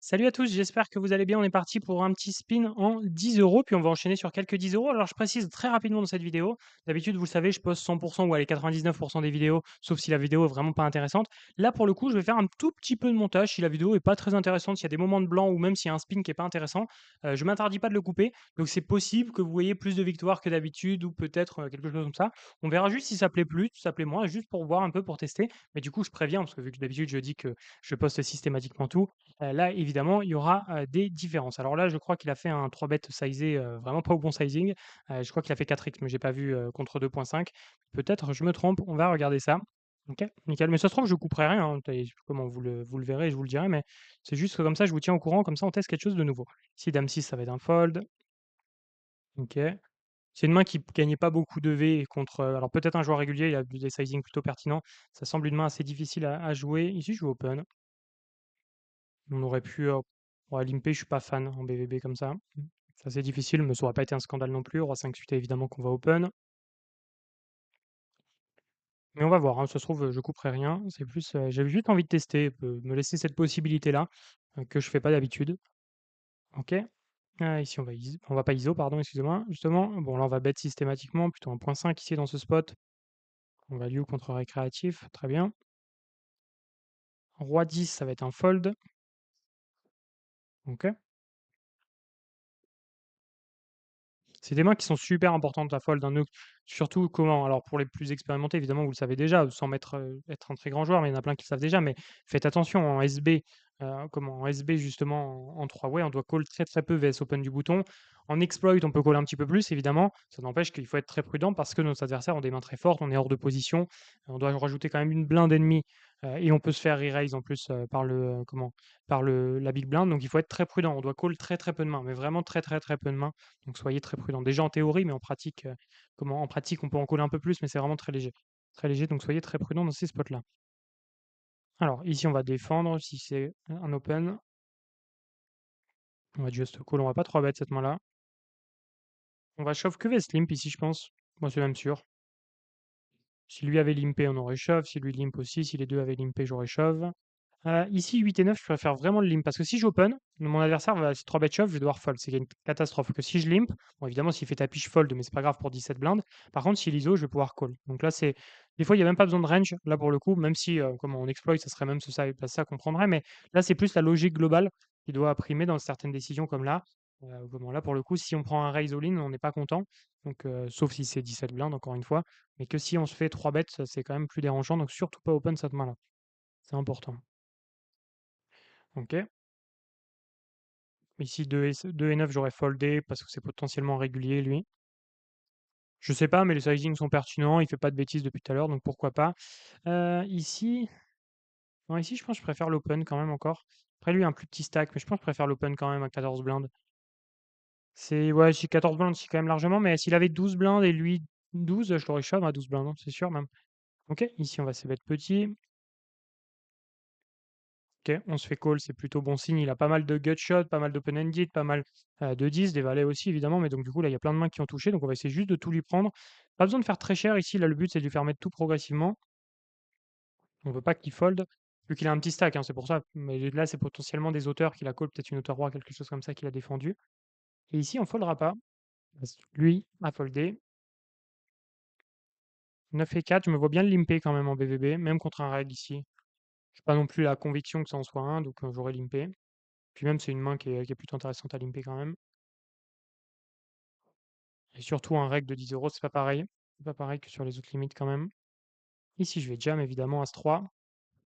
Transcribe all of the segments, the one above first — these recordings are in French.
Salut à tous, j'espère que vous allez bien. On est parti pour un petit spin en 10 euros, puis on va enchaîner sur quelques 10 euros. Alors, je précise très rapidement dans cette vidéo. D'habitude, vous le savez, je poste 100% ou allez 99% des vidéos, sauf si la vidéo est vraiment pas intéressante. Là, pour le coup, je vais faire un tout petit peu de montage si la vidéo est pas très intéressante, s'il y a des moments de blanc ou même s'il y a un spin qui est pas intéressant. Je m'interdis pas de le couper. Donc, c'est possible que vous voyez plus de victoires que d'habitude ou peut-être quelque chose comme ça. On verra juste si ça plaît plus, si ça plaît moins, juste pour voir un peu, pour tester. Mais du coup, je préviens, parce que vu que d'habitude, je dis que je poste systématiquement tout. Là, évidemment, il y aura, des différences. Alors là, je crois qu'il a fait un 3 bet sizé, vraiment pas au bon sizing. Je crois qu'il a fait 4x, mais j'ai pas vu, contre 2,5. Peut-être je me trompe, on va regarder ça. OK, nickel. Mais ça se trouve, je couperai rien, hein, comment vous le verrez, je vous le dirai, mais c'est juste que comme ça, je vous tiens au courant, comme ça on teste quelque chose de nouveau. Ici, dame 6, ça va être un fold. OK. C'est une main qui gagnait pas beaucoup de V contre, alors peut-être un joueur régulier, il a des sizings plutôt pertinents. Ça semble une main assez difficile à jouer. Ici, je joue open. On aurait pu, ouais, limper, je suis pas fan en BVB comme ça. C'est assez difficile, mais ça aurait pas été un scandale non plus. Roi 5 suite, évidemment qu'on va open. Mais on va voir, hein, ça se trouve, je couperai rien. C'est plus, j'avais juste envie de tester, me laisser cette possibilité-là, que je fais pas d'habitude. OK. Ici on va pas ISO, pardon, excusez-moi, justement. Bon, là, on va bet systématiquement, plutôt un point 5 ici dans ce spot. On value contre récréatif, très bien. Roi 10, ça va être un fold. OK. C'est des mains qui sont super importantes à fold, hein, surtout comment? Alors pour les plus expérimentés, évidemment, vous le savez déjà, sans être un très grand joueur, mais il y en a plein qui le savent déjà, mais faites attention en SB, en SB justement en 3 way, on doit call très, très peu VS open du bouton. En exploit, on peut call un petit peu plus évidemment, ça n'empêche qu'il faut être très prudent parce que nos adversaires ont des mains très fortes, on est hors de position, on doit rajouter quand même une blinde ennemie, et on peut se faire re-raise en plus, par la big blind, donc il faut être très prudent. On doit call très, très peu de mains, mais vraiment très, très, très peu de mains. Donc soyez très prudents. Déjà en théorie, mais en pratique, en pratique, on peut en coller un peu plus, mais c'est vraiment très léger. Très léger, donc soyez très prudents dans ces spots-là. Alors ici, on va défendre si c'est un open. On va just call, on va pas 3 bet cette main-là. On va shove que vs limp ici, je pense. Moi, c'est même sûr. Si lui avait limpé, on aurait shove. Si lui limp aussi, si les deux avaient limpé, j'aurais shove. Ici, 8 et 9, je préfère vraiment le limp parce que si j'open, mon adversaire va 3 bet shove, je vais devoir fold. C'est une catastrophe. Que si je limp, bon, évidemment, s'il fait tapis, je fold, mais c'est pas grave pour 17 blindes. Par contre, s'il ISO, je vais pouvoir call. Donc là, c'est. Des fois, il n'y a même pas besoin de range, là pour le coup, même si, comme on exploit, ça serait même ça qu'on prendrait. Mais là, c'est plus la logique globale qui doit primer dans certaines décisions comme là. Là, pour le coup, si on prend un raise all-in, on n'est pas content. Donc, sauf si c'est 17 blindes, encore une fois. Mais que si on se fait 3 bêtes, c'est quand même plus dérangeant. Donc, surtout pas open cette main-là. C'est important. OK. Ici 2 et 9, j'aurais foldé parce que c'est potentiellement régulier, lui. Je sais pas, mais les sizings sont pertinents. Il fait pas de bêtises depuis tout à l'heure, donc pourquoi pas. Ici, non, ici, je pense que je préfère l'open quand même encore. Après, lui, un plus petit stack, mais je pense que je préfère l'open quand même à 14 blindes. Ouais, si 14 blindes, c'est quand même largement, mais s'il avait 12 blindes et lui 12, je l'aurais shove à 12 blindes, hein, c'est sûr même. OK, ici, on va se mettre petit. OK, on se fait call, c'est plutôt bon signe. Il a pas mal de gut shot, pas mal d'open-ended, pas mal de 10, des valets aussi évidemment, mais donc du coup là il y a plein de mains qui ont touché, donc on va essayer juste de tout lui prendre. Pas besoin de faire très cher ici, là le but c'est de lui faire mettre tout progressivement. On veut pas qu'il fold, vu qu'il a un petit stack, hein, c'est pour ça. Mais là c'est potentiellement des auteurs qu'il a call, peut-être une hauteur roi, quelque chose comme ça qu'il a défendu. Et ici on foldera pas, parce que lui a foldé. 9 et 4, je me vois bien le limper quand même en BVB, même contre un reg ici. J'ai pas non plus la conviction que ça en soit un, donc j'aurais limpé. Puis même c'est une main qui est plutôt intéressante à limper quand même. Et surtout un reg de 10 euros, c'est pas pareil. C'est pas pareil que sur les autres limites quand même. Ici, je vais jam évidemment As-3.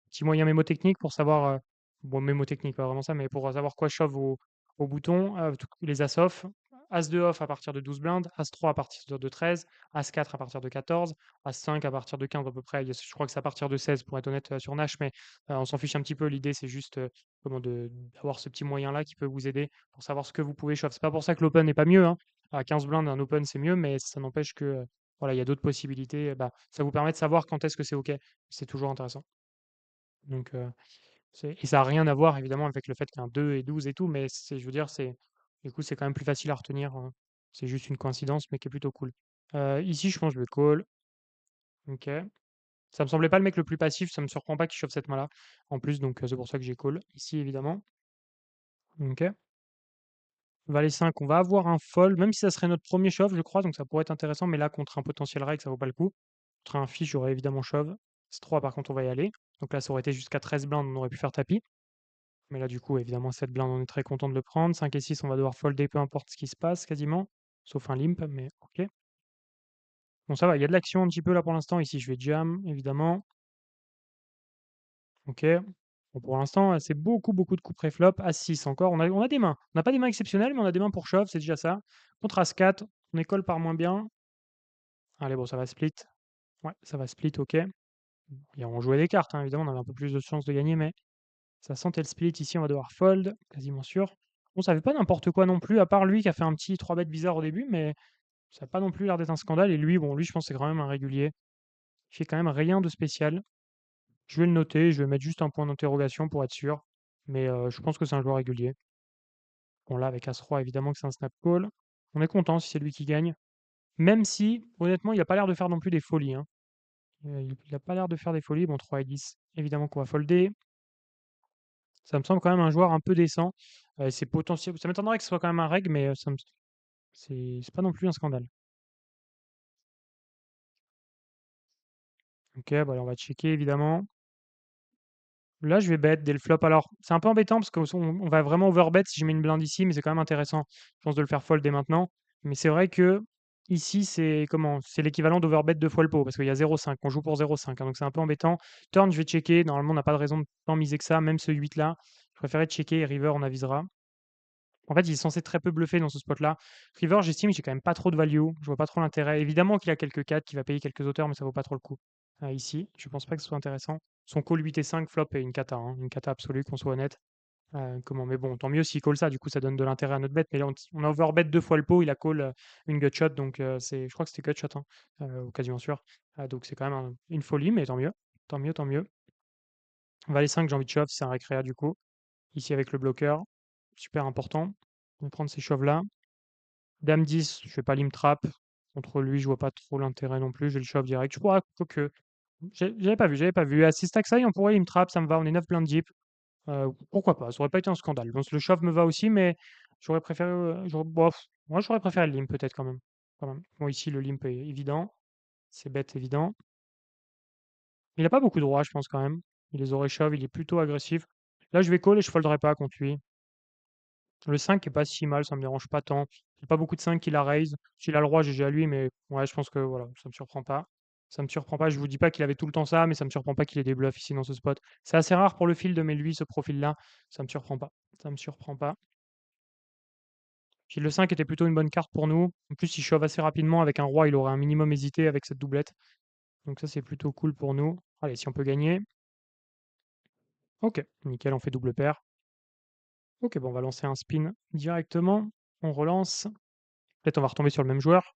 Petit moyen mémotechnique pour savoir, bon mémotechnique, pas vraiment ça, mais pour savoir quoi shove au bouton, les As-off. As-2 off à partir de 12 blindes, As-3 à partir de 13, As-4 à partir de 14, As-5 à partir de 15 à peu près. Je crois que c'est à partir de 16 pour être honnête sur Nash, mais on s'en fiche un petit peu. L'idée, c'est juste d'avoir ce petit moyen-là qui peut vous aider pour savoir ce que vous pouvez shove. C'est pas pour ça que l'open n'est pas mieux, hein. À 15 blindes, un open, c'est mieux, mais ça n'empêche que voilà, il y a d'autres possibilités. Bah, ça vous permet de savoir quand est-ce que c'est OK. C'est toujours intéressant. Donc, et ça a rien à voir évidemment avec le fait qu'il y a un 2 et 12 et tout, mais je veux dire, du coup, c'est quand même plus facile à retenir, c'est juste une coïncidence, mais qui est plutôt cool. Ici, je pense que je vais call. OK. Ça me semblait pas le mec le plus passif, ça me surprend pas qu'il chauffe cette main-là, en plus, donc c'est pour ça que j'ai call. Ici, évidemment. OK. Valet 5, on va avoir un fold, même si ça serait notre premier shove, je crois, donc ça pourrait être intéressant, mais là, contre un potentiel reg, ça vaut pas le coup. Contre un fiche, j'aurais évidemment shove. S3, par contre, on va y aller. Donc là, ça aurait été jusqu'à 13 blindes, on aurait pu faire tapis. Mais là, du coup, évidemment, 7 blindes, on est très content de le prendre. 5 et 6, on va devoir folder peu importe ce qui se passe, quasiment. Sauf un limp, mais OK. Bon, ça va, il y a de l'action un petit peu là pour l'instant. Ici, je vais jam, évidemment. OK. Bon, pour l'instant, c'est beaucoup, beaucoup de coups pré-flop. As-6 encore. On a des mains. On n'a pas des mains exceptionnelles, mais on a des mains pour shove, c'est déjà ça. Contre As-4, on école par moins bien. Allez, bon, ça va split. Ouais, ça va split, OK. Et on jouait des cartes, hein, évidemment, on avait un peu plus de chances de gagner, mais ça sentait le split. Ici, on va devoir fold, quasiment sûr. Bon, ça fait pas n'importe quoi non plus, à part lui qui a fait un petit 3 bêtes bizarre au début, mais ça n'a pas non plus l'air d'être un scandale. Et lui, bon, lui, je pense que c'est quand même un régulier. Il fait quand même rien de spécial. Je vais le noter, je vais mettre juste un point d'interrogation pour être sûr. Mais je pense que c'est un joueur régulier. Bon, là, avec As-Roi, évidemment que c'est un snap call. On est content si c'est lui qui gagne. Même si, honnêtement, il a pas l'air de faire non plus des folies, hein. Il a pas l'air de faire des folies. Bon, 3 et 10, évidemment qu'on va folder. Ça me semble quand même un joueur un peu décent. C'est potentiel. Ça m'étonnerait que ce soit quand même un reg, mais c'est pas non plus un scandale. Ok, bah alors on va checker évidemment. Là, je vais bet dès le flop. Alors, c'est un peu embêtant parce qu'on va vraiment overbet si je mets une blinde ici, mais c'est quand même intéressant, je pense, de le faire fold dès maintenant. Mais c'est vrai que ici, c'est comment? C'est l'équivalent d'overbet 2 fois le pot parce qu'il y a 0,5. On joue pour 0,5, hein, donc c'est un peu embêtant. Turn, je vais checker. Normalement, on n'a pas de raison de tant miser que ça, même ce 8 là. Je préférais checker et river, on avisera. En fait, il est censé très peu bluffer dans ce spot-là. River, j'estime, j'ai quand même pas trop de value. Je vois pas trop l'intérêt. Évidemment qu'il a quelques 4, qu'il va payer quelques auteurs, mais ça vaut pas trop le coup. Ici, je pense pas que ce soit intéressant. Son call 8 et 5 flop est une cata, hein, une cata absolue, qu'on soit honnête. Comment, mais bon, tant mieux s'il call ça, du coup ça donne de l'intérêt à notre bet. Mais là, on a overbet 2 fois le pot, il a call une gutshot, donc je crois que c'était gutshot, hein, quasiment sûr. Donc c'est quand même une folie, mais tant mieux. Tant mieux, tant mieux. Valet 5, j'ai envie de shove, c'est un récréa du coup. Ici avec le bloqueur, super important. On va prendre ces shoves là. Dame 10, je fais pas lim trap. Contre lui, je vois pas trop l'intérêt non plus. Je vais le shove direct. Je crois que. J'avais pas vu, j'avais pas vu. À 6 stacks, ça y est, on pourrait lim trap, ça me va. On est 9 blind deep. Pourquoi pas? Ça aurait pas été un scandale. Bon, le shove me va aussi, mais j'aurais préféré. Moi, j'aurais préféré le limp peut-être quand même. Quand même. Bon, ici, le limp est évident. C'est bête évident. Il a pas beaucoup de droits, je pense quand même. Il les aurait shove, il est plutôt agressif. Là, je vais call et je folderai pas contre lui. Le 5 est pas si mal, ça me dérange pas tant. J'ai pas beaucoup de 5 qui la raise. S'il a le roi, GG à lui, mais ouais, je pense que voilà, ça me surprend pas. Ça me surprend pas. Je vous dis pas qu'il avait tout le temps ça, mais ça me surprend pas qu'il ait des bluffs ici dans ce spot. C'est assez rare pour le field, mais lui, ce profil-là, ça me surprend pas. Ça me surprend pas. Puis le 5 était plutôt une bonne carte pour nous. En plus, il shove assez rapidement avec un roi, il aurait un minimum hésité avec cette doublette. Donc ça, c'est plutôt cool pour nous. Allez, si on peut gagner. Ok, nickel, on fait double paire. Ok, bon, on va lancer un spin directement. On relance. Peut-être on va retomber sur le même joueur.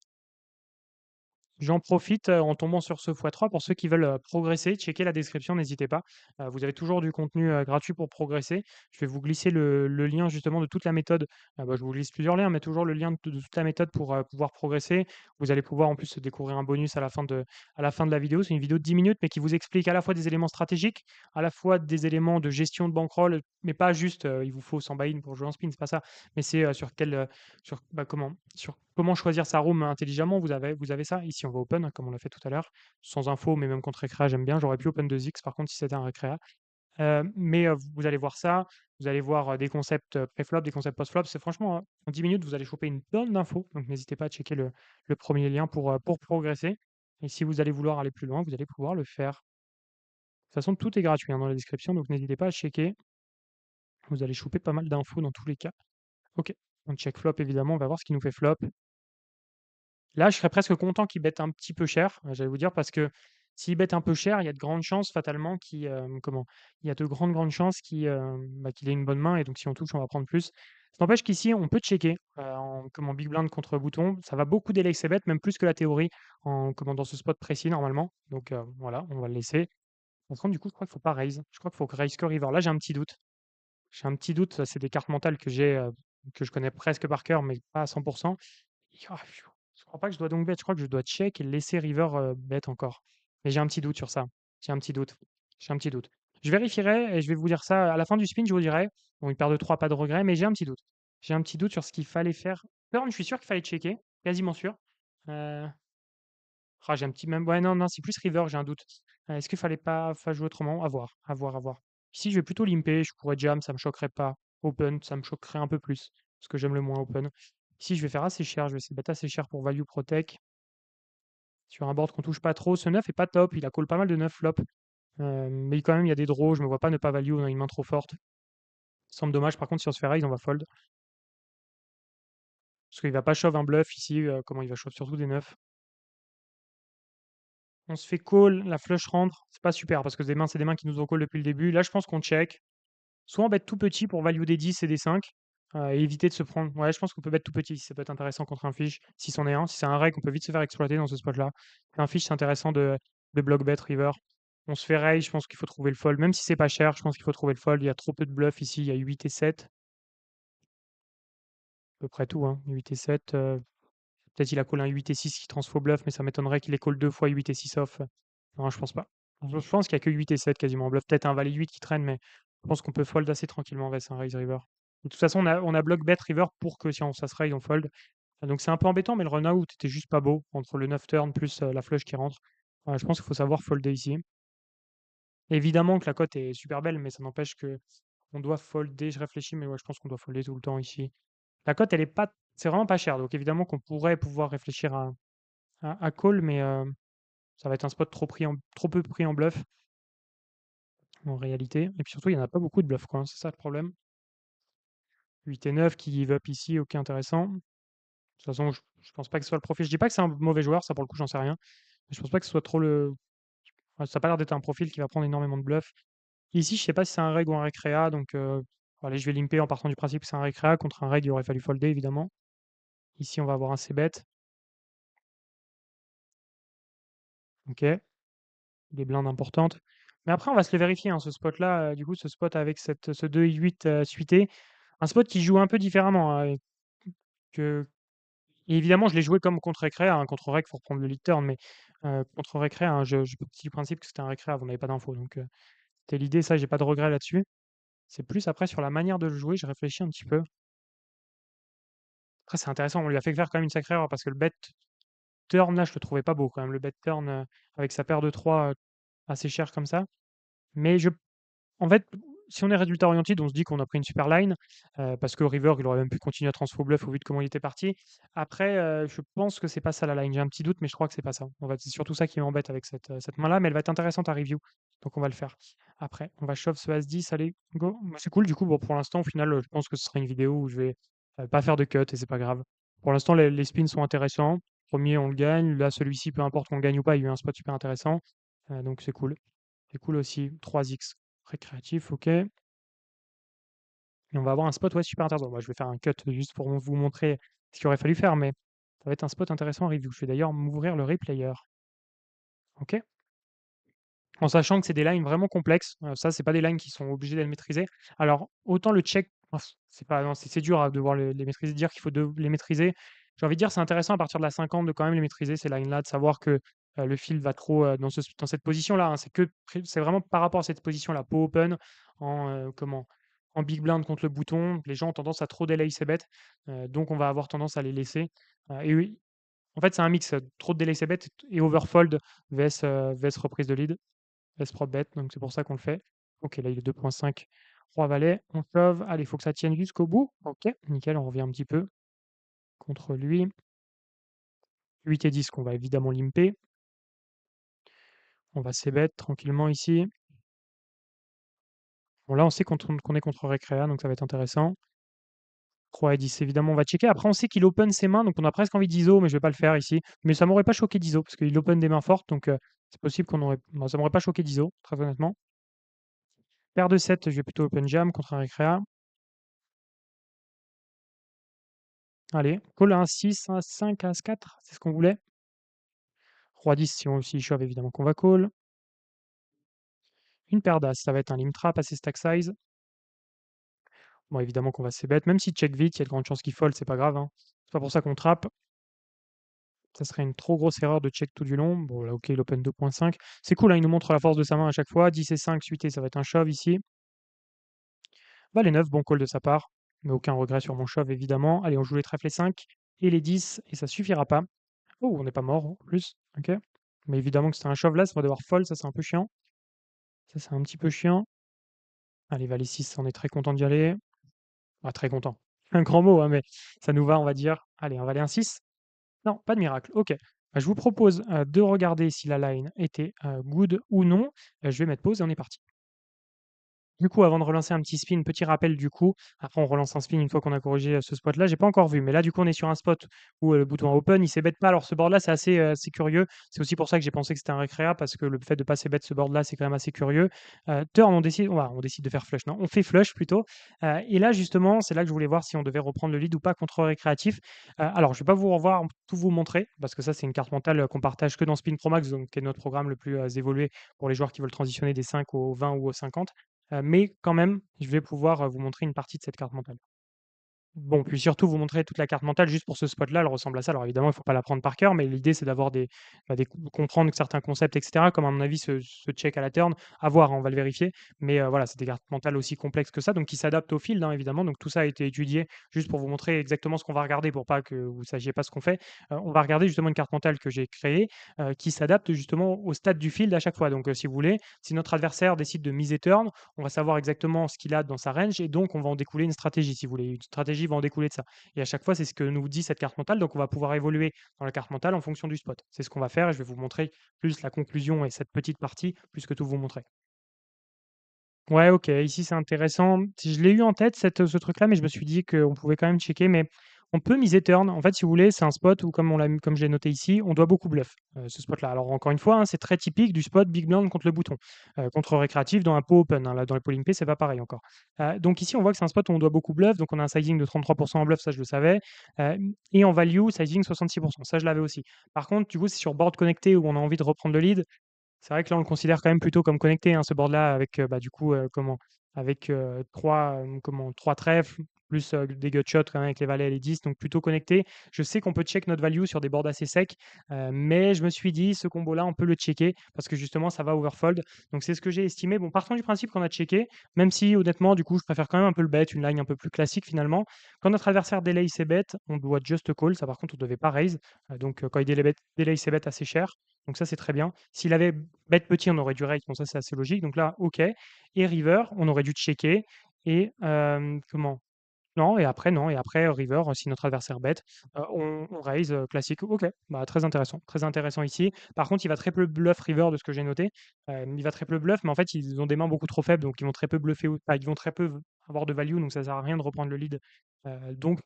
J'en profite, en tombant sur ce x3 pour ceux qui veulent, progresser, checker la description, n'hésitez pas. Vous avez toujours du contenu, gratuit pour progresser. Je vais vous glisser le lien justement de toute la méthode. Je vous glisse plusieurs liens, mais toujours le lien de toute la méthode pour, pouvoir progresser. Vous allez pouvoir en plus découvrir un bonus à la fin de la vidéo. C'est une vidéo de 10 minutes, mais qui vous explique à la fois des éléments stratégiques, à la fois des éléments de gestion de bankroll, mais pas juste, il vous faut 100 buy-in pour jouer en spin, c'est pas ça. Mais c'est, sur comment choisir sa room intelligemment. Vous avez ça. Ici, on va open, hein, comme on l'a fait tout à l'heure, sans info, mais même contre récréa, j'aime bien. J'aurais pu open 2x par contre si c'était un récréa. Mais vous allez voir ça. Vous allez voir des concepts pré-flop, des concepts post-flop. C'est franchement, en 10 minutes, vous allez choper une tonne d'infos. Donc n'hésitez pas à checker le premier lien pour progresser. Et si vous allez vouloir aller plus loin, vous allez pouvoir le faire. De toute façon, tout est gratuit, hein, dans la description, donc n'hésitez pas à checker. Vous allez choper pas mal d'infos dans tous les cas. Ok, on check flop évidemment, on va voir ce qui nous fait flop. Là, je serais presque content qu'il bette un petit peu cher, j'allais vous dire, parce que s'il bette un peu cher, il y a de grandes chances fatalement il y a de grandes chances qu'il ait une bonne main et donc si on touche, on va prendre plus. Ça n'empêche qu'ici, on peut checker, en big blind contre bouton. Ça va beaucoup délai ses bêtes, même plus que la théorie dans ce spot précis normalement. Donc voilà, on va le laisser. Par contre, du coup, je crois qu'il faut pas raise. Je crois qu'il faut que raise que river. Là, j'ai un petit doute. J'ai un petit doute, ça, c'est des cartes mentales que je connais presque par cœur, mais pas à 100. Je crois pas que je dois donc bet, je crois que je dois check et laisser river bet encore. Mais j'ai un petit doute sur ça. J'ai un petit doute. J'ai un petit doute. Je vérifierai et je vais vous dire ça à la fin du spin, je vous dirai. Bon, une paire de 3, pas de regret, mais j'ai un petit doute. J'ai un petit doute sur ce qu'il fallait faire. Turn, je suis sûr qu'il fallait checker, quasiment sûr. Heu, j'ai un petit même ouais, non, non, c'est plus river, j'ai un doute. Est-ce qu'il fallait pas jouer autrement? À voir, à voir, à voir. Ici, je vais plutôt limper, je pourrais jam, ça me choquerait pas. Open, ça me choquerait un peu plus, parce que j'aime le moins open. Ici, je vais faire assez cher, je vais essayer de mettre assez cher pour value protect. Sur un board qu'on touche pas trop, ce 9 est pas top, il a call pas mal de 9 flop. Mais quand même, il y a des draws, je me vois pas ne pas value, on a une main trop forte. Semble dommage, par contre, si on se fait raise, on va fold. Parce qu'il va pas shove un bluff ici, comment il va shove surtout des 9. On se fait call, la flush rentre, c'est pas super parce que c'est des mains qui nous ont call depuis le début. Là, je pense qu'on check. Soit on bet tout petit pour value des 10 et des 5, et éviter de se prendre. Ouais, je pense qu'on peut bet tout petit si ça peut être intéressant contre un fish. Si c'en est un, si c'est un reg, on peut vite se faire exploiter dans ce spot-là. Un fish, c'est intéressant de block bet river. On se fait raise, je pense qu'il faut trouver le fold. Même si c'est pas cher, je pense qu'il faut trouver le fold. Il y a trop peu de bluffs ici, il y a 8 et 7. À peu près tout, hein. 8 et 7. Peut-être il a call un 8 et 6 qui transfo bluff, mais ça m'étonnerait qu'il ait call deux fois 8 et 6 off. Non, je pense pas. Je pense qu'il y a que 8 et 7 quasiment en bluff. Peut-être un valet 8 qui traîne, mais je pense qu'on peut fold assez tranquillement vers un raise river. De toute façon, on a block bet river pour que si ça se raise, on fold. Donc c'est un peu embêtant, mais le run-out était juste pas beau entre le 9 turn plus la flush qui rentre. Je pense qu'il faut savoir folder ici. Évidemment que la cote est super belle, mais ça n'empêche que on doit folder. Je réfléchis, mais ouais, je pense qu'on doit folder tout le temps ici. La cote, elle est pas, c'est vraiment pas cher. Donc évidemment qu'on pourrait pouvoir réfléchir à call, mais ça va être un spot trop peu pris en bluff en réalité. Et puis surtout, il n'y en a pas beaucoup de bluffs, quoi, hein, c'est ça le problème. 8 et 9 qui give up ici, ok, intéressant. De toute façon, je pense pas que ce soit le profil. Je dis pas que c'est un mauvais joueur, ça pour le coup, j'en sais rien. Mais je pense pas que ce soit trop le. Enfin, ça n'a pas l'air d'être un profil qui va prendre énormément de bluffs. Ici, je sais pas si c'est un reg ou un récréa, donc allez, je vais limper en partant du principe que c'est un récréa. Contre un reg, il aurait fallu folder, évidemment. Ici, on va avoir un c-bet. Ok, des blindes importantes. Mais après, on va se le vérifier, hein, ce spot-là. Du coup, ce spot avec ce 2 et 8 suité. Un spot qui joue un peu différemment, hein, que, et évidemment, je l'ai joué comme contre Récréa, hein. Contre Rec, il faut reprendre le lead turn, mais contre Récréa, hein, je partis du principe que c'était un Récréa, vous n'avez pas d'infos. Donc, c'était l'idée, ça, j'ai pas de regret là-dessus. C'est plus après sur la manière de le jouer, je réfléchis un petit peu. Après, c'est intéressant, on lui a fait faire quand même une sacrée erreur parce que le bet turn, là, je le trouvais pas beau quand même. Le bet turn avec sa paire de 3 assez cher comme ça. Mais en fait, si on est résultat oriented, on se dit qu'on a pris une super line, parce que river, il aurait même pu continuer à transfo bluff au vu de comment il était parti. Après, je pense que c'est pas ça la line. J'ai un petit doute, mais je crois que c'est pas ça. En fait, c'est surtout ça qui m'embête avec cette main-là, mais elle va être intéressante à review. Donc on va le faire. Après, on va shove ce As-10, allez, go. Bah, c'est cool, du coup, bon, pour l'instant, au final, je pense que ce sera une vidéo où je vais pas faire de cut et c'est pas grave. Pour l'instant, les spins sont intéressants. Premier, on le gagne. Là, celui-ci, peu importe qu'on le gagne ou pas, il y a eu un spot super intéressant. Donc c'est cool. C'est cool aussi. 3x. Très créatif, ok. Et on va avoir un spot ouais, super intéressant. Moi, je vais faire un cut juste pour vous montrer ce qu'il aurait fallu faire, mais ça va être un spot intéressant à review. Je vais d'ailleurs m'ouvrir le replayer. Ok. En sachant que c'est des lines vraiment complexes. Ça, c'est pas des lines qui sont obligées d'être maîtrisées. Alors, autant le check, c'est pas, non, c'est dur à devoir les maîtriser, dire qu'il faut les maîtriser. J'ai envie de dire, c'est intéressant à partir de la 50 de quand même les maîtriser, ces lines-là, de savoir que le fil va trop dans cette position-là, hein. C'est vraiment par rapport à cette position-là, pot open, en big blind contre le bouton. Les gens ont tendance à trop délai ces bêtes, donc on va avoir tendance à les laisser. Et oui, en fait, c'est un mix, trop de délai ces bêtes et overfold vs reprise de lead. S-prop bet, donc c'est pour ça qu'on le fait. Ok, là il est 2.5, roi valet, on shove. Allez, il faut que ça tienne jusqu'au bout. Ok, nickel, on revient un petit peu contre lui. 8 et 10 qu'on va évidemment limper. On va c-bet tranquillement ici. Bon, là on sait qu'on est contre Récréa, donc ça va être intéressant. 3 et 10, évidemment, on va checker. Après, on sait qu'il open ses mains, donc on a presque envie d'ISO, mais je vais pas le faire ici. Mais ça m'aurait pas choqué d'ISO, parce qu'il open des mains fortes, donc c'est possible qu'on aurait. Bah, ça m'aurait pas choqué d'ISO, très honnêtement. Paire de 7, je vais plutôt open jam contre un Récréa. Allez, call à un 6, un 5, un 4, c'est ce qu'on voulait. Roi 10, si on s'y shove, évidemment qu'on va call. Une paire d'as, ça va être un limp trap assez stack size. Bon, évidemment qu'on va c-bet, même si check vite, il y a de grandes chances qu'il fold, c'est pas grave, hein. C'est pas pour ça qu'on trappe. Ça serait une trop grosse erreur de check tout du long. Bon, là, OK, il open 2.5. C'est cool, hein, il nous montre la force de sa main à chaque fois. 10 et 5 suités, ça va être un shove ici. Les 9, bon call de sa part, mais aucun regret sur mon shove évidemment. Allez, on joue les trèfles les 5 et les 10 et ça suffira pas. Oh, on n'est pas mort en plus, OK. Mais évidemment que c'était un shove là, ça va devoir fold, ça c'est un peu chiant. Ça c'est un petit peu chiant. Allez, valet 6, on est très content d'y aller. Ah, très content. Un grand mot, hein, mais ça nous va, on va dire. Allez, un valet un 6. Non, pas de miracle. OK. Je vous propose de regarder si la line était good ou non. Je vais mettre pause et on est parti. Du coup, avant de relancer un petit spin, petit rappel du coup, après on relance un spin une fois qu'on a corrigé, ce spot-là, j'ai pas encore vu, mais là du coup on est sur un spot où, le bouton open, il s'ébête pas. Alors ce board-là, c'est assez curieux. C'est aussi pour ça que j'ai pensé que c'était un récréa parce que le fait de pas s'ébête ce board-là, c'est quand même assez curieux. Turn, on décide de faire flush, non, on fait flush plutôt, et là justement, c'est là que je voulais voir si on devait reprendre le lead ou pas contre récréatif. Alors je vais pas vous revoir tout vous montrer parce que ça c'est une carte mentale, qu'on partage que dans Spin Pro Max, donc qui est notre programme le plus, évolué pour les joueurs qui veulent transitionner des 5 aux 20 ou aux 50. Mais quand même, je vais pouvoir, vous montrer une partie de cette carte mentale. Bon, puis surtout vous montrer toute la carte mentale juste pour ce spot-là, elle ressemble à ça. Alors évidemment, il faut pas l'apprendre par cœur, mais l'idée c'est d'avoir des comprendre certains concepts et cetera, comme à mon avis ce check à la turn, à voir, hein, on va le vérifier. Mais voilà, c'est des cartes mentales aussi complexes que ça, donc qui s'adaptent au field, hein, évidemment. Donc tout ça a été étudié juste pour vous montrer exactement ce qu'on va regarder pour pas que vous sachiez pas ce qu'on fait. On va regarder justement une carte mentale que j'ai créée, qui s'adapte justement au stade du field à chaque fois. Donc si vous voulez, si notre adversaire décide de miser turn, on va savoir exactement ce qu'il a dans sa range et donc on va en découler une stratégie, si vous voulez. Une stratégie va en découler de ça. Et à chaque fois, c'est ce que nous dit cette carte mentale. Donc on va pouvoir évoluer dans la carte mentale en fonction du spot. C'est ce qu'on va faire et je vais vous montrer plus la conclusion et cette petite partie, plus que tout vous montrer. Ouais, OK, ici c'est intéressant. Si je l'ai eu en tête ce truc-là, mais je me suis dit qu'on pouvait quand même checker, mais on peut miser turn. En fait, si vous voulez, c'est un spot où comme je l'ai noté ici, on doit beaucoup bluff, ce spot-là. Alors encore une fois, hein, c'est très typique du spot big blind contre le bouton, contre récréatif dans un pot open, hein. Là, dans les polling P, c'est pas pareil encore. Donc ici, on voit que c'est un spot où on doit beaucoup bluff, donc on a un sizing de 33 en bluff, ça je le savais, et en value, sizing 66 ça je l'avais aussi. Par contre, du coup, c'est sur board connecté où on a envie de reprendre le lead. C'est vrai que là, on le considère quand même plutôt comme connecté, hein, ce board-là avec, bah, du coup, avec, 3, 3 trèfles, plus, des gut shots quand même avec les valets et les 10, donc plutôt connecté. Je sais qu'on peut check notre value sur des boards assez secs, mais je me suis dit: «Ce combo-là, on peut le checker» parce que justement, ça va overfold. Donc c'est ce que j'ai estimé. Bon, partant du principe qu'on a checké, même si honnêtement, du coup, je préfère quand même un peu le bet, une line un peu plus classique finalement. Quand notre adversaire delay ses bets, on doit just call. Ça, par contre, on ne devait pas raise. Donc, quand il delay ses bets assez cher, donc ça, c'est très bien. S'il avait bet petit, on aurait dû raise, bon ça, c'est assez logique. Donc là, OK. Et river, on aurait dû checker et comment? Non et après non et après, river, si notre adversaire bet, on raise, classique. OK, bah, très intéressant ici. Par contre, il va très peu bluff river de ce que j'ai noté. Il va très peu bluff, mais en fait, ils ont des mains beaucoup trop faibles, donc ils vont très peu bluffer ou enfin, ils vont très peu avoir de value, donc ça sert à rien de reprendre le lead. Donc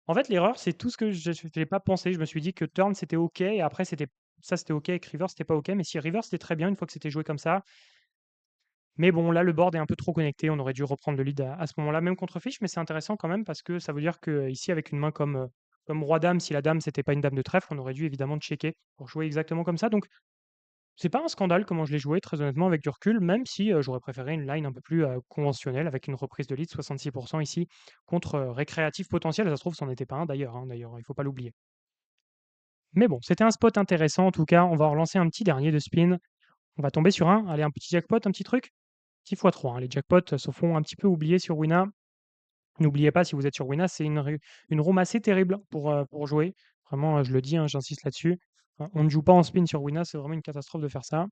en fait, l'erreur, c'est tout ce que j'ai pas pensé. Je me suis dit que turn, c'était OK et après c'était OK avec river, c'était pas OK. Mais si river, c'était très bien une fois que c'était joué comme ça. Mais bon, là, le board est un peu trop connecté. On aurait dû reprendre le lead à ce moment-là, même contre fiche, mais c'est intéressant quand même parce que ça veut dire que ici, avec une main comme roi-dame, si la dame, c'était pas une dame de trèfle, on aurait dû évidemment checker pour jouer exactement comme ça. Donc, c'est pas un scandale comment je l'ai joué, très honnêtement, avec du recul, même si j'aurais préféré une line un peu plus conventionnelle avec une reprise de lead 66 ici contre récréatif potentiel. Ça se trouve, c'en était pas un d'ailleurs, hein, d'ailleurs, il faut pas l'oublier. Mais bon, c'était un spot intéressant en tout cas. On va en relancer un petit dernier de spin. On va tomber sur allez, un petit jackpot, un petit truc. Petit x3, hein. Les jackpots se font un petit peu oublier sur Wina. N'oubliez pas, si vous êtes sur Wina, c'est une room assez terrible pour jouer. Vraiment, je le dis, hein, j'insiste là-dessus. On ne joue pas en spin sur Wina, c'est vraiment une catastrophe de faire ça.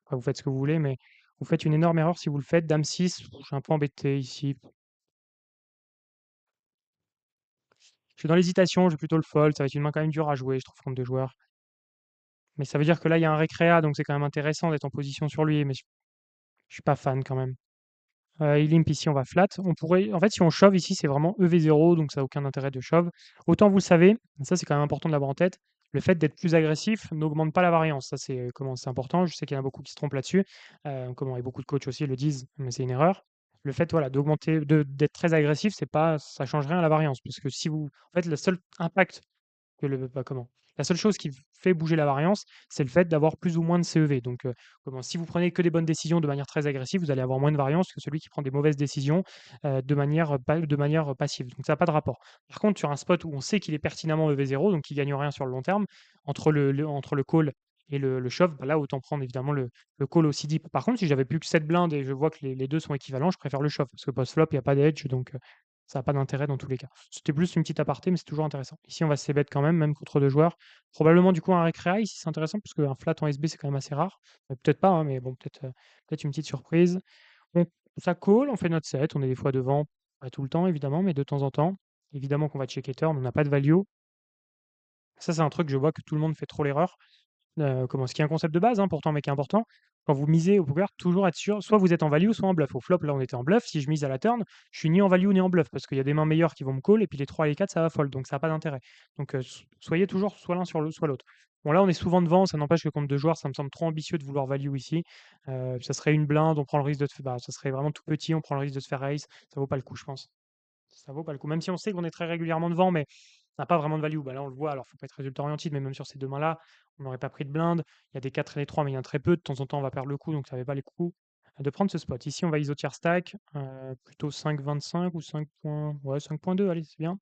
Après, vous faites ce que vous voulez, mais vous faites une énorme erreur si vous le faites. Dame 6, je suis un peu embêté ici. Je suis dans l'hésitation, je vais plutôt le fold. Ça va être une main quand même dure à jouer, je trouve, contre deux joueurs. Mais ça veut dire que là, il y a un récréa, donc c'est quand même intéressant d'être en position sur lui, mais je suis pas fan quand même. Il limp ici, on va flat. On pourrait en fait, si on shove ici, c'est vraiment EV0, donc ça a aucun intérêt de shove. Autant vous le savez, ça c'est quand même important de l'avoir en tête, le fait d'être plus agressif n'augmente pas la variance. Ça c'est, c'est important. Je sais qu'il y en a beaucoup qui se trompent là-dessus. Et beaucoup de coachs aussi le disent, mais c'est une erreur. Le fait, voilà, d'être très agressif, c'est pas ça change rien à la variance puisque si vous en fait, le seul impact que le bah, comment? La seule chose qui fait bouger la variance, c'est le fait d'avoir plus ou moins de CEV. Donc, si vous prenez que des bonnes décisions de manière très agressive, vous allez avoir moins de variance que celui qui prend des mauvaises décisions de manière passive. Donc, ça n'a pas de rapport. Par contre, sur un spot où on sait qu'il est pertinemment EV0, donc qui gagne rien sur le long terme, entre le call et le shove, bah là, autant prendre évidemment le call aussi deep. Par contre, si j'avais plus que 7 blindes et je vois que les deux sont équivalents, je préfère le shove parce que post-flop, il n'y a pas d'edge, donc ça n'a pas d'intérêt dans tous les cas. C'était plus une petite aparté, mais c'est toujours intéressant. Ici, on va se bet quand même contre deux joueurs. Probablement du coup un récréa ici, c'est intéressant parce qu'un flat en SB, c'est quand même assez rare. Peut-être pas, hein, mais bon, peut-être une petite surprise. On, ça call, on fait notre set, on est des fois devant, pas tout le temps évidemment, mais de temps en temps. Évidemment qu'on va checker turn, on n'a pas de value. Ça, c'est un truc, je vois que tout le monde fait trop l'erreur. Ce qui est un concept de base, hein, pourtant, mais qui est important. Quand vous misez au poker, toujours être sûr, soit vous êtes en value, soit en bluff. Au flop, là, on était en bluff. Si je mise à la turn, je suis ni en value ni en bluff, parce qu'il y a des mains meilleures qui vont me call, et puis les 3 et les 4, ça va fold, donc ça n'a pas d'intérêt. Donc soyez toujours soit l'un soit l'autre. Bon, là, on est souvent devant, ça n'empêche que contre deux joueurs, ça me semble trop ambitieux de vouloir value ici. Ça serait une blinde, on prend le risque ça serait vraiment tout petit, on prend le risque de se faire raise. Ça vaut pas le coup, je pense. Ça vaut pas le coup. Même si on sait qu'on est très régulièrement devant, mais on n'a pas vraiment de value. Bah là, on le voit, alors faut pas être résultat orienté, mais même sur ces deux mains-là, on n'aurait pas pris de blinde. Il y a des 4 et des 3, mais il y en a très peu. De temps en temps, on va perdre le coup, donc ça n'avait pas les coups de prendre ce spot. Ici, on va ISO tier stack, plutôt 5,25 ou 5 points. Ouais, 5,2, allez, c'est bien.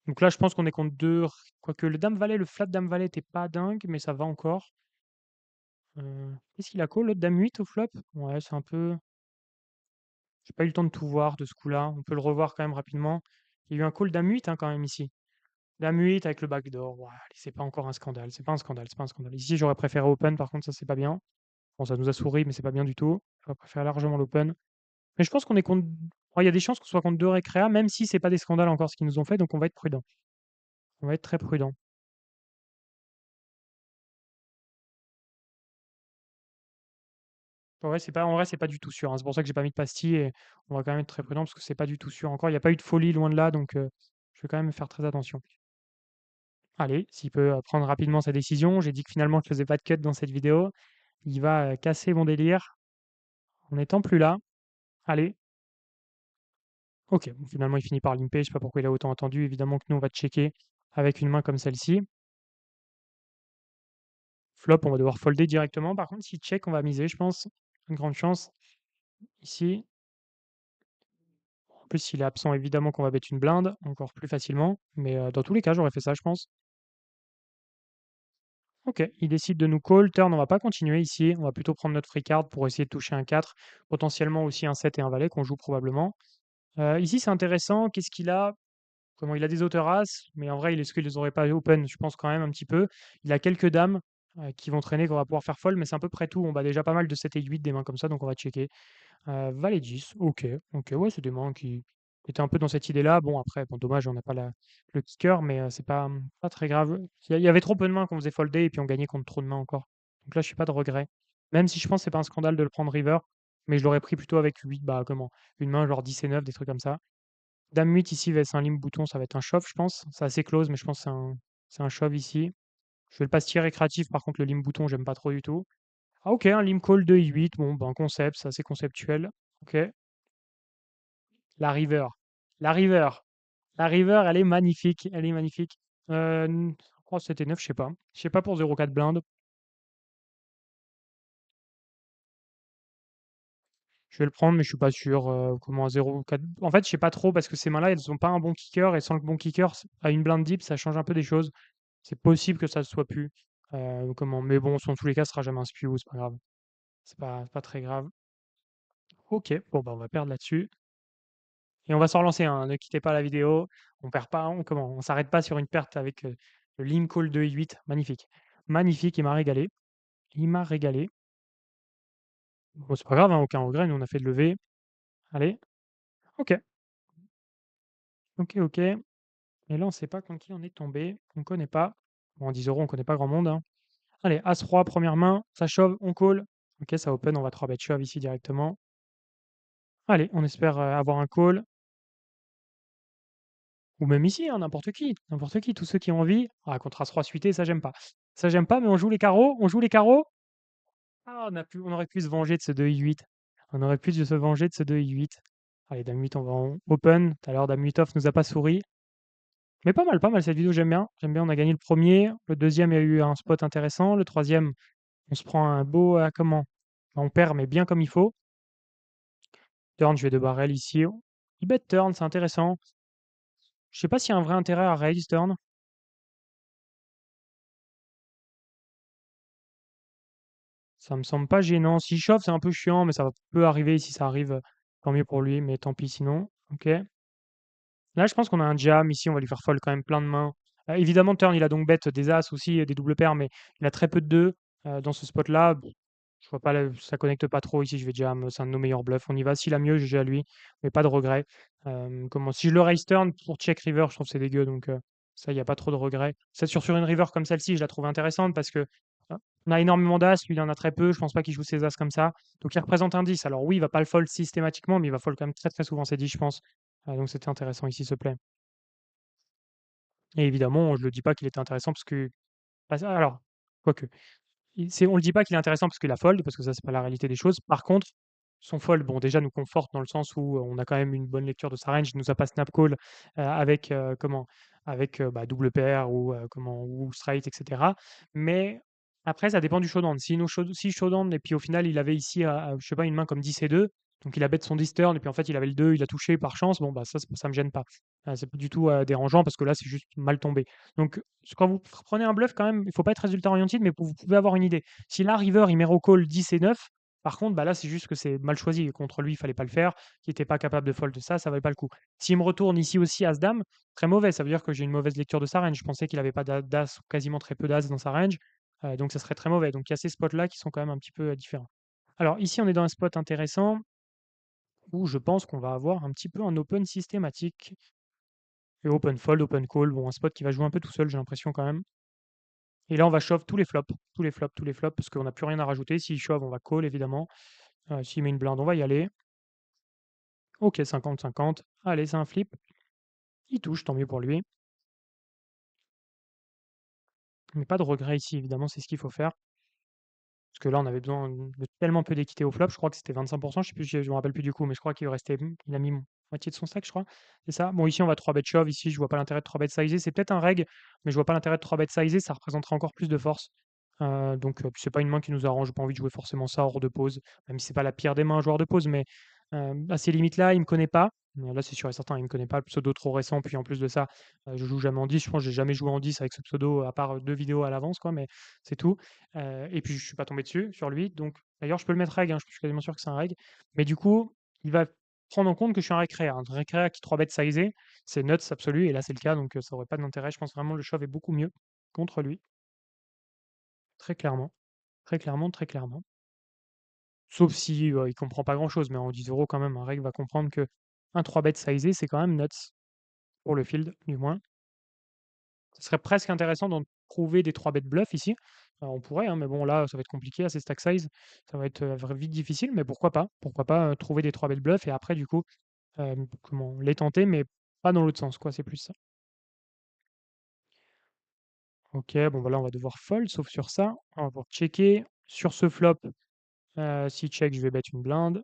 Donc là, je pense qu'on est contre deux. Quoique le dame-valet, le flat dame-valet n'était pas dingue, mais ça va encore. Qu'est-ce qu'il a call, l'autre dame 8 au flop? Ouais, c'est un peu. J'ai pas eu le temps de tout voir de ce coup-là. On peut le revoir quand même rapidement. Il y a eu un call dame 8 hein, quand même ici. Dame 8 avec le backdoor. Ouais, allez, c'est pas encore un scandale. C'est pas un scandale. C'est pas un scandale. Ici, j'aurais préféré open. Par contre, ça, c'est pas bien. Bon, ça nous a souri, mais c'est pas bien du tout. J'aurais préféré largement l'open. Mais je pense qu'on est contre. Ouais, il y a des chances qu'on soit contre deux récréas, même si c'est pas des scandales encore ce qu'ils nous ont fait. Donc, on va être prudent. On va être très prudent. Ouais, en vrai, c'est pas du tout sûr, hein. C'est pour ça que j'ai pas mis de pastille et on va quand même être très prudent parce que c'est pas du tout sûr. Encore, il n'y a pas eu de folie loin de là, donc je vais quand même faire très attention. Allez, s'il peut prendre rapidement sa décision. J'ai dit que finalement je faisais pas de cut dans cette vidéo. Il va casser mon délire en n'étant plus là. Allez, ok. Bon, finalement, il finit par limper. Je sais pas pourquoi il a autant attendu. Évidemment que nous, on va checker avec une main comme celle-ci. Flop, on va devoir folder directement. Par contre, si check, on va miser, je pense. Une grande chance. Ici. En plus, s'il est absent, évidemment qu'on va mettre une blinde encore plus facilement. Mais dans tous les cas, j'aurais fait ça, je pense. Ok, il décide de nous call. Turn, on va pas continuer ici. On va plutôt prendre notre free card pour essayer de toucher un 4. Potentiellement aussi un 7 et un valet qu'on joue probablement. Ici, c'est intéressant. Qu'est-ce qu'il a? Comment il a des auteurs as, mais en vrai, est-ce qu'il les aurait pas open? Je pense quand même un petit peu. Il a quelques dames qui vont traîner, qu'on va pouvoir faire fold, mais c'est à peu près tout. On bat déjà pas mal de 7 et 8 des mains comme ça, donc on va checker. Valet 10, ok, ok, ouais, c'est des mains qui étaient un peu dans cette idée-là. Bon, après, bon, dommage, on n'a pas le kicker, mais c'est pas très grave. Il y avait trop peu de mains qu'on faisait folder et puis on gagnait contre trop de mains encore. Donc là, je suis pas de regret. Même si je pense que c'est pas un scandale de le prendre river, mais je l'aurais pris plutôt avec 8, bah comment? Une main genre 10 et 9, des trucs comme ça. Dame 8 ici va être un limp bouton, ça va être un shove, je pense. C'est assez close, mais je pense que c'est un shove ici. Je vais le passe tirer récréatif, par contre, le limp bouton, j'aime pas trop du tout. Ah, ok, un limp call de I8, bon, ben, concept, c'est assez conceptuel. Ok. La river. La river. La river, elle est magnifique. Elle est magnifique. Oh, c'était 9, je sais pas. Je sais pas pour 0,4 blind. Je vais le prendre, mais je suis pas sûr. Comment à 0,4. En fait, je sais pas trop parce que ces mains-là, elles ont pas un bon kicker. Et sans le bon kicker, à une blind deep, ça change un peu des choses. C'est possible que ça ne soit plus. Mais bon, dans tous les cas, ce sera jamais un spew, c'est pas grave. C'est pas très grave. Ok, bon, bah, on va perdre là-dessus. Et on va se relancer, hein. Ne quittez pas la vidéo. On perd pas, on s'arrête pas sur une perte avec le lim call de I8. Magnifique. Magnifique, il m'a régalé. Il m'a régalé. Bon, c'est pas grave, hein, aucun regret. Nous, on a fait de lever. Allez. Ok. Ok, ok. Et là, on sait pas contre qui on est tombé. On connaît pas. Bon, en 10 euros, on connaît pas grand monde, hein. Allez, As-Roi, première main. Ça shove, on call. Ok, ça open. On va 3 bet shove ici directement. Allez, on espère avoir un call. Ou même ici, hein, n'importe qui, tous ceux qui ont envie. Ah, contre As-Roi suité, ça j'aime pas. Ça j'aime pas, mais on joue les carreaux, on joue les carreaux. Ah, on aurait pu se venger de ce 2 I8. On aurait pu se venger de ce 2 I8. Allez, Dame 8, on va en open. Tout à l'heure, Dame 8 off nous a pas souri. Mais pas mal cette vidéo, j'aime bien. J'aime bien, on a gagné le premier. Le deuxième, il y a eu un spot intéressant. Le troisième, on se prend un beau, comment? On perd, mais bien comme il faut. Turn, je vais de barrel ici. Il bet turn, c'est intéressant. Je sais pas s'il y a un vrai intérêt à raise turn. Ça me semble pas gênant. S'il chauffe, c'est un peu chiant, mais ça peut arriver. Si ça arrive, tant mieux pour lui, mais tant pis sinon. Ok. Là, je pense qu'on a un jam ici. On va lui faire fold quand même plein de mains. Évidemment, turn, il a donc bet des as aussi, et des doubles paires, mais il a très peu de 2 dans ce spot-là. Je vois pas, ça connecte pas trop ici. Je vais jam. C'est un de nos meilleurs bluffs. On y va. S'il a mieux, GG à lui, mais pas de regret. Si je le raise turn pour check river, je trouve que c'est dégueu. Donc, ça, il n'y a pas trop de regret. Sur une river comme celle-ci, je la trouve intéressante parce que on a énormément d'as. Lui, il en a très peu. Je pense pas qu'il joue ses as comme ça. Donc, il représente un 10. Alors, oui, il va pas le fold systématiquement, mais il va fold quand même très, très souvent ses 10, je pense. Donc, c'était intéressant ici, ce play. Et évidemment, je ne le dis pas qu'il était intéressant parce que. Alors, quoique. On ne le dit pas qu'il est intéressant parce qu'il a fold, parce que ça, c'est pas la réalité des choses. Par contre, son fold, bon, déjà nous conforte dans le sens où on a quand même une bonne lecture de sa range. Il nous a pas snap call avec double pair ou ou straight, etc. Mais après, ça dépend du showdown. Si showdown et puis au final il avait ici, je sais pas, une main comme 10 et 2, donc il a bet son 10 turn et puis en fait il avait le 2, il a touché par chance. Bon bah ça me gêne pas. C'est pas du tout dérangeant parce que là c'est juste mal tombé. Donc quand vous prenez un bluff quand même, il faut pas être résultat orienté, mais vous pouvez avoir une idée. Si là river il met au call 10 et 9, par contre, bah là, c'est juste que c'est mal choisi. Contre lui, il fallait pas le faire. Il n'était pas capable de fold ça, ça valait pas le coup. S'il me retourne ici aussi As-Dame, très mauvais. Ça veut dire que j'ai une mauvaise lecture de sa range. Je pensais qu'il avait pas d'As, quasiment très peu d'As dans sa range. Donc ça serait très mauvais. Donc il y a ces spots-là qui sont quand même un petit peu différents. Alors ici, on est dans un spot intéressant où je pense qu'on va avoir un petit peu un open systématique. Et open fold, open call. Bon, un spot qui va jouer un peu tout seul, j'ai l'impression quand même. Et là, on va shove tous les flops, tous les flops, tous les flops, parce qu'on n'a plus rien à rajouter. S'il shove, on va call, évidemment. S'il met une blinde, on va y aller. Ok, 50-50. Allez, c'est un flip. Il touche, tant mieux pour lui. Mais pas de regret ici, évidemment, c'est ce qu'il faut faire. Parce que là, on avait besoin de tellement peu d'équité au flop. Je crois que c'était 25%. Je sais plus, je me rappelle plus du coup, mais je crois qu'il restait. Il a mis moitié de son stack, je crois. C'est ça. Bon, ici, on va 3 bet shove. Ici, je vois pas l'intérêt de 3 bet sizer. C'est peut-être un reg, mais je vois pas l'intérêt de 3 bet sizer. Ça représenterait encore plus de force. Donc, c'est pas une main qui nous arrange. J'ai pas envie de jouer forcément ça hors de pause. Même si c'est pas la pire des mains, un joueur de pause, mais à ces limites-là, il me connaît pas. Là, c'est sûr et certain, il me connaît pas. Le pseudo trop récent. Puis en plus de ça, je joue jamais en 10. Je pense que j'ai jamais joué en 10 avec ce pseudo, à part 2 vidéos à l'avance, quoi. Mais c'est tout. Et puis je suis pas tombé dessus, sur lui. Donc, d'ailleurs, je peux le mettre reg, hein, je suis quasiment sûr que c'est un reg. Mais du coup, il va prendre en compte que je suis un récréa. Un récréa qui 3 bêtes sizé, c'est nuts absolu. Et là, c'est le cas, donc ça aurait pas d'intérêt. Je pense vraiment le shove est beaucoup mieux contre lui. Très clairement. Très clairement, très clairement. Sauf si il comprend pas grand-chose, mais en 10 € quand même, un reg va comprendre que un 3 bêtes sizé, c'est quand même nuts. Pour le field, du moins. Ce serait presque intéressant d'en trouver des 3 bêtes bluff ici. On pourrait, hein, mais bon, là, ça va être compliqué à ces stack size. Ça va être vite difficile, mais pourquoi pas? Pourquoi pas trouver des 3 bêtes bluff et après, du coup, les tenter, mais pas dans l'autre sens, quoi. C'est plus ça. Ok, bon, bah là, on va devoir fold, sauf sur ça. On va pouvoir checker. Sur ce flop, si check, je vais mettre une blinde.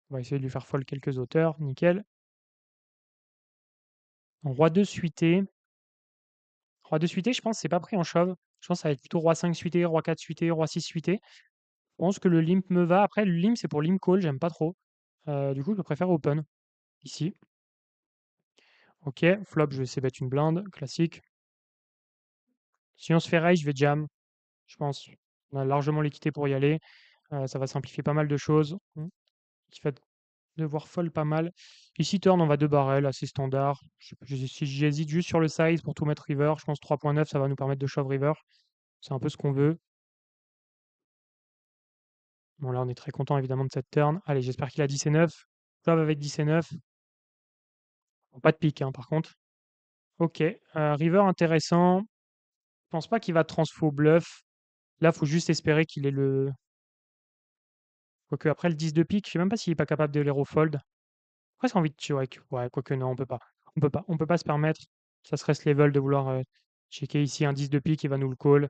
On va essayer de lui faire fold quelques hauteurs. Nickel. En roi 2 suité. Roi 2 suité, je pense que c'est pas pris en shove. Je pense que ça va être plutôt roi 5 suité, roi 4 suité, roi 6 suité. Je pense que le limp me va. Après, le limp, c'est pour limp call, j'aime pas trop. Du coup, je préfère open, ici. Ok, flop, je vais essayer de mettre une blinde, classique. Si on se fait raise, je vais jam, je pense. On a largement l'équité pour y aller. Ça va simplifier pas mal de choses. Il va devoir fold pas mal. Ici, turn, on va 2 barrels, assez standard. Si j'hésite juste sur le size pour tout mettre river, je pense 3.9, ça va nous permettre de shove river. C'est un peu ce qu'on veut. Bon, là, on est très content évidemment de cette turn. Allez, j'espère qu'il a 10 et 9. Shove avec 10 et 9. Bon, pas de pique, hein, par contre. Ok, river intéressant. Je pense pas qu'il va transfo bluff. Là, faut juste espérer qu'il ait le. Quoique après le 10 de pique, je sais même pas s'il est pas capable de les refold. Presque envie de check. Ouais, quoique non, on peut pas. On peut pas. On peut pas se permettre. Ça serait ce level de vouloir checker ici un 10 de pique, il va nous le call.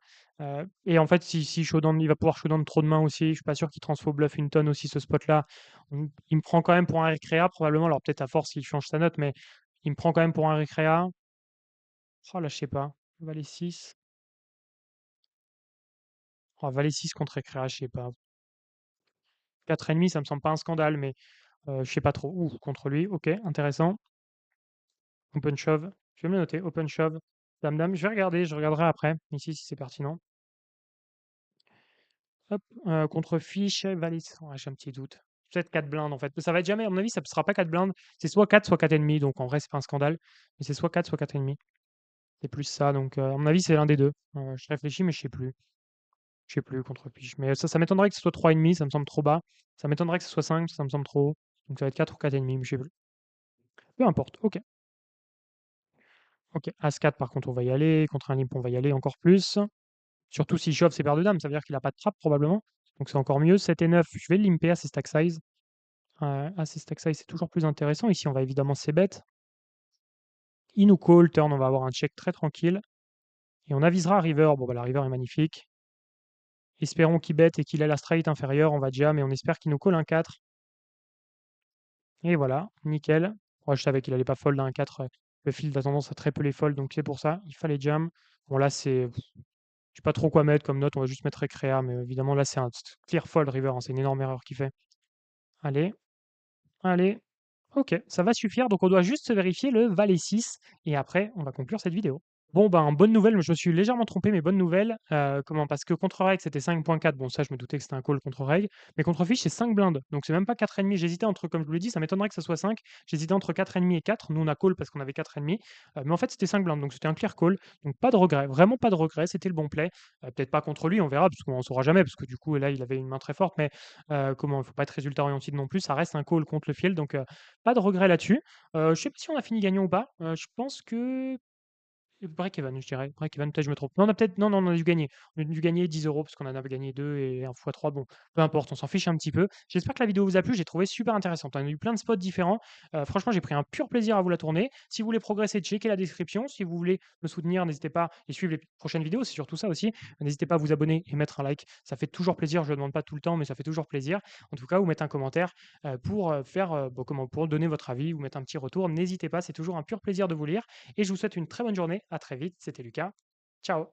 Et en fait, si showdown, il va pouvoir showdown trop de mains aussi. Je suis pas sûr qu'il transfo bluff une tonne aussi ce spot-là. Il me prend quand même pour un récréa, probablement. Alors peut-être à force il change sa note, mais il me prend quand même pour un récréa. Oh là, je sais pas. Valet 6. Oh, Valet 6 contre Récréa, je sais pas. 4,5, ça me semble pas un scandale, mais je sais pas trop. Ouh, contre lui, OK, intéressant. Open shove, je vais me le noter, open shove, dame dame. Je vais regarder, je regarderai après, ici, si c'est pertinent. Hop, contre fiche, valet ouais, j'ai un petit doute. Peut-être 4 blindes, en fait. Ça va être jamais à mon avis, ça ne sera pas 4 blindes. C'est soit 4, soit 4,5, donc en vrai, c'est pas un scandale. Mais c'est soit 4, soit 4,5. C'est plus ça, donc à mon avis, c'est l'un des 2. Je réfléchis, mais je sais plus. Je sais plus contre fiche. Mais ça m'étonnerait que ce soit 3,5, ça me semble trop bas. Ça m'étonnerait que ce soit 5, ça me semble trop haut. Donc ça va être 4 ou 4,5, mais je sais plus. Peu importe, OK. OK, As-4 par contre on va y aller, contre un limp on va y aller encore plus. Surtout s'il chauffe ses paires de dames, ça veut dire qu'il a pas de trappe probablement. Donc c'est encore mieux. 7 et 9, je vais le limper à ses stack size. À ses stack size, c'est toujours plus intéressant. Ici on va évidemment c bet. Il nous call, turn, on va avoir un check très tranquille. Et on avisera river. Bon bah la river est magnifique. Espérons qu'il bet et qu'il ait la straight inférieure, on va jam et on espère qu'il nous call un 4. Et voilà, nickel. Moi je savais qu'il allait pas fold un 4. Le field a tendance à très peu les fold, donc c'est pour ça, il fallait jam. Bon là c'est je sais pas trop quoi mettre comme note, on va juste mettre récréa, mais évidemment là c'est un clear fold river, hein, c'est une énorme erreur qu'il fait. Allez, allez, ok, ça va suffire, donc on doit juste vérifier le valet 6, et après on va conclure cette vidéo. Bon, ben, bonne nouvelle, mais je me suis légèrement trompé, mais bonne nouvelle. Comment? Parce que contre règle, c'était 5,4. Bon, ça, je me doutais que c'était un call contre règle. Mais contre fiche, c'est 5 blindes. Donc, c'est même pas 4,5. J'hésitais entre, comme je vous l'ai dit, ça m'étonnerait que ça soit 5. J'hésitais entre 4,5 et 4. Nous, on a call parce qu'on avait 4,5. Mais en fait, c'était 5 blindes. Donc, c'était un clear call. Donc, pas de regret. Vraiment pas de regret. C'était le bon play. Peut-être pas contre lui, on verra, parce qu'on ne saura jamais. Parce que du coup, là, il avait une main très forte. Mais comment? Il ne faut pas être résultat orienté non plus. Ça reste un call contre le field. Donc, pas de regret là-dessus. Je sais pas si on a fini gagnant ou pas. Je pense que break-even, je dirais. Break-even, peut-être je me trompe. Non, on a peut-être non, non, on a dû gagner. On a dû gagner 10 € parce qu'on en avait gagné 2 et 1 fois 3. Bon, peu importe, on s'en fiche un petit peu. J'espère que la vidéo vous a plu. J'ai trouvé super intéressante. On a eu plein de spots différents. Franchement, j'ai pris un pur plaisir à vous la tourner. Si vous voulez progresser, checkez la description. Si vous voulez me soutenir, n'hésitez pas et suivre les prochaines vidéos. C'est surtout ça aussi. N'hésitez pas à vous abonner et mettre un like. Ça fait toujours plaisir. Je ne le demande pas tout le temps, mais ça fait toujours plaisir. En tout cas, ou mettre un commentaire pour faire pour donner votre avis ou mettre un petit retour. N'hésitez pas. C'est toujours un pur plaisir de vous lire. Et je vous souhaite une très bonne journée. À très vite. C'était Lucas. Ciao.